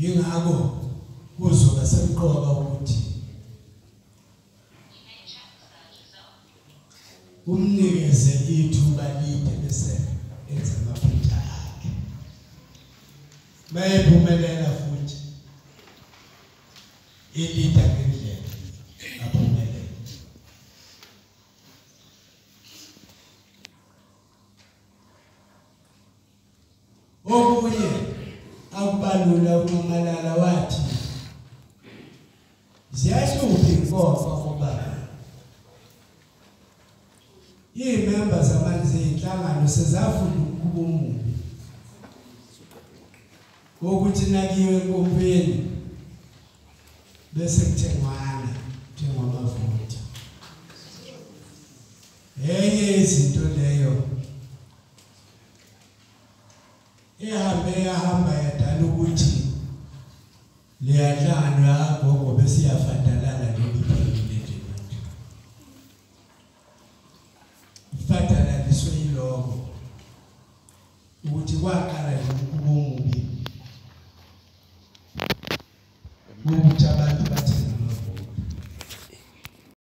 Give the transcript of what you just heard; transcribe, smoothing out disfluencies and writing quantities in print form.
yingakho kuzoba semqoka ukuthi umnikeze ithuba lide bese enza amaphutha akhe. Mayephumelela futhi ilida ngendlela aphumelele. Okunye akubalula uMamalala wathi ziyahlupha inkofa ngoba imember zamanzi inhlangano sezafuna ukuba umubi ukuthi nakiwe enkompeni bese kuthengwana njengomavoti. Enye izinto leyo ehamba yadala ukuthi leyanhlangano yagogo bese iyafadalala ngebiphilile nje manje. Ifadalaliswe yiloko ukuthi kwaqala nje ukuba umubi ukuthi abantu